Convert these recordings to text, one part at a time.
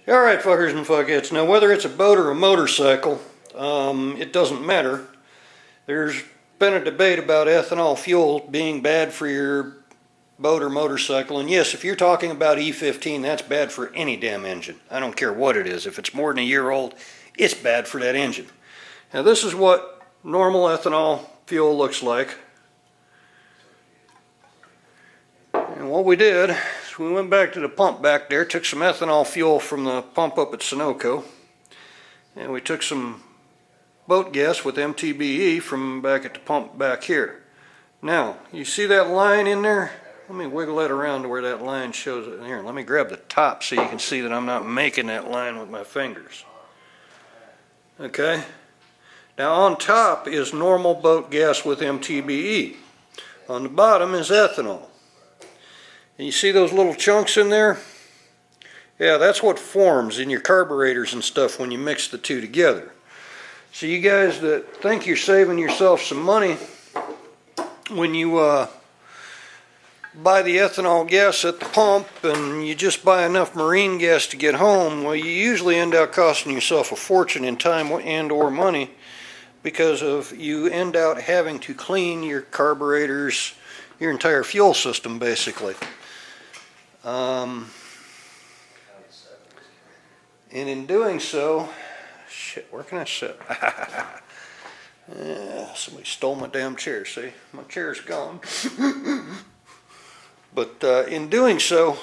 Alright, fuckers and fuckheads. Now, whether it's a boat or a motorcycle, it doesn't matter. There's been a debate about ethanol fuel being bad for your boat or motorcycle. And yes, if you're talking about E15, that's bad for any damn engine. I don't care what it is. If it's more than a year old, it's bad for that engine. Now, this is what normal ethanol fuel looks like. And what we did is we went back to the pump back there, took some ethanol fuel from the pump up at Sunoco, and we took some boat gas with MTBE from back at the pump back here. Now, you see that line in there? Let me wiggle that around to where that line shows it. Here, let me grab the top so you can see that I'm not making that line with my fingers. Okay? Now, on top is normal boat gas with MTBE. On the bottom is ethanol. And you see those little chunks in there? Yeah, that's what forms in your carburetors and stuff when you mix the two together. So you guys that think you're saving yourself some money when you buy the ethanol gas at the pump and you just buy enough marine gas to get home, well, you usually end up costing yourself a fortune in time and or money because of you end up having to clean your carburetors, your entire fuel system basically. And in doing so, shit, where can I sit? Yeah, somebody stole my damn chair, see? My chair's gone. But in doing so,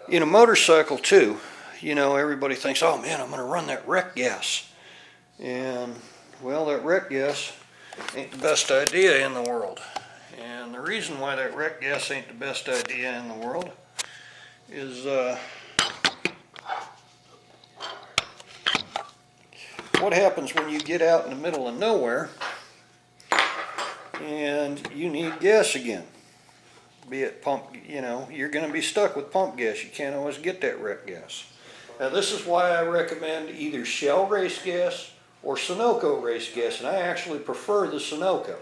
in a motorcycle too, you know, everybody thinks, oh man, I'm going to run that wreck gas. And, well, that wreck gas ain't the best idea in the world. And the reason why that wreck gas ain't the best idea in the world is what happens when you get out in the middle of nowhere and you need gas again. Be it pump, you know, you're going to be stuck with pump gas. You can't always get that wreck gas. Now, this is why I recommend either Shell race gas or Sunoco race gas, and I actually prefer the Sunoco.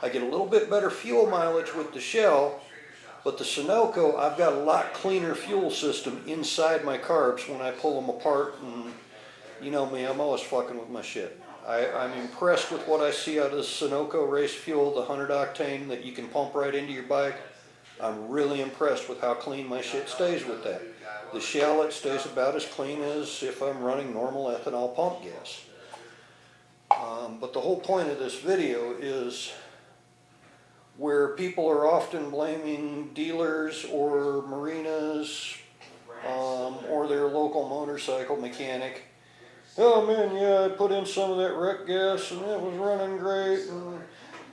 I get a little bit better fuel mileage with the Shell, but the Sunoco, I've got a lot cleaner fuel system inside my carbs when I pull them apart, and you know me, I'm always fucking with my shit. I'm impressed with what I see out of the Sunoco race fuel, the 100 octane that you can pump right into your bike. I'm really impressed with how clean my shit stays with that. The Shell, it stays about as clean as if I'm running normal ethanol pump gas. But the whole point of this video is where people are often blaming dealers or marinas or their local motorcycle mechanic. Oh man, yeah, I put in some of that wreck gas and it was running great. And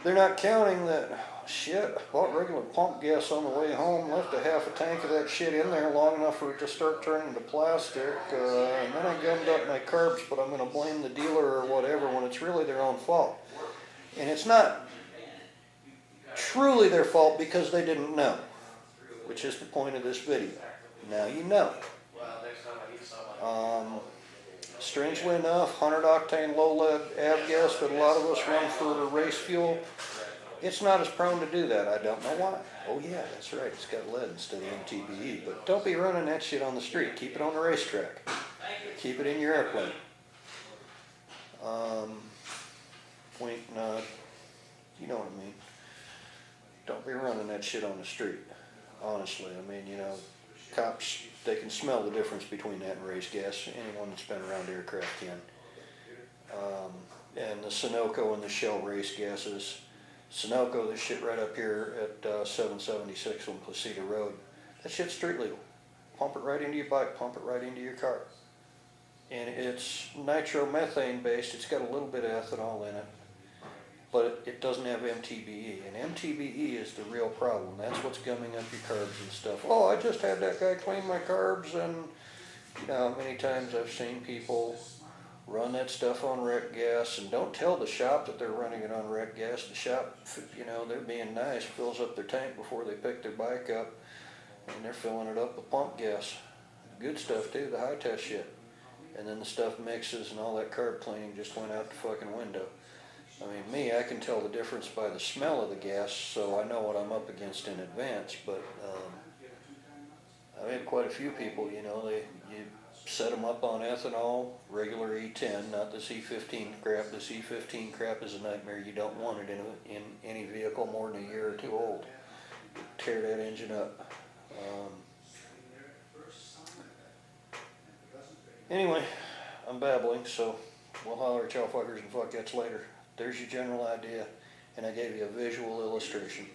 they're not counting that, shit, I bought regular pump gas on the way home, left a half a tank of that shit in there long enough for it to start turning to plastic, and then I gummed up my carbs, but I'm going to blame the dealer or whatever when it's really their own fault. And it's not truly their fault because they didn't know, which is the point of this video. Now you know. Strangely enough, 100 octane low lead avgas that a lot of us run for race fuel, it's not as prone to do that. I don't know why. Oh yeah, that's right, it's got lead instead of MTBE, but don't be running that shit on the street. Keep it on the racetrack. Keep it in your airplane. Wink, nod, you know what I mean. Don't be running that shit on the street, honestly. I mean, you know, cops, they can smell the difference between that and race gas. Anyone that's been around aircraft can. And the Sunoco and the Shell race gases. Sunoco, this shit right up here at 776 on Placida Road, that shit's street legal. Pump it right into your bike, pump it right into your car. And it's nitromethane based, it's got a little bit of ethanol in it. But it doesn't have MTBE, and MTBE is the real problem. That's what's gumming up your carbs and stuff. Oh, I just had that guy clean my carbs, and you know, many times I've seen people run that stuff on wreck gas, and don't tell the shop that they're running it on wreck gas. The shop, you know, they're being nice, fills up their tank before they pick their bike up, and they're filling it up with pump gas. Good stuff too, the high test shit. And then the stuff mixes, and all that carb cleaning just went out the fucking window. I mean, me, I can tell the difference by the smell of the gas, so I know what I'm up against in advance, but I've had quite a few people, you know, set them up on ethanol, regular E10, not this E15 crap. This E15 crap is a nightmare. You don't want it in any vehicle more than a year or two old. Tear that engine up. Anyway, I'm babbling, so we'll holler at y'all fuckers and fuckheads later. There's your general idea, and I gave you a visual illustration.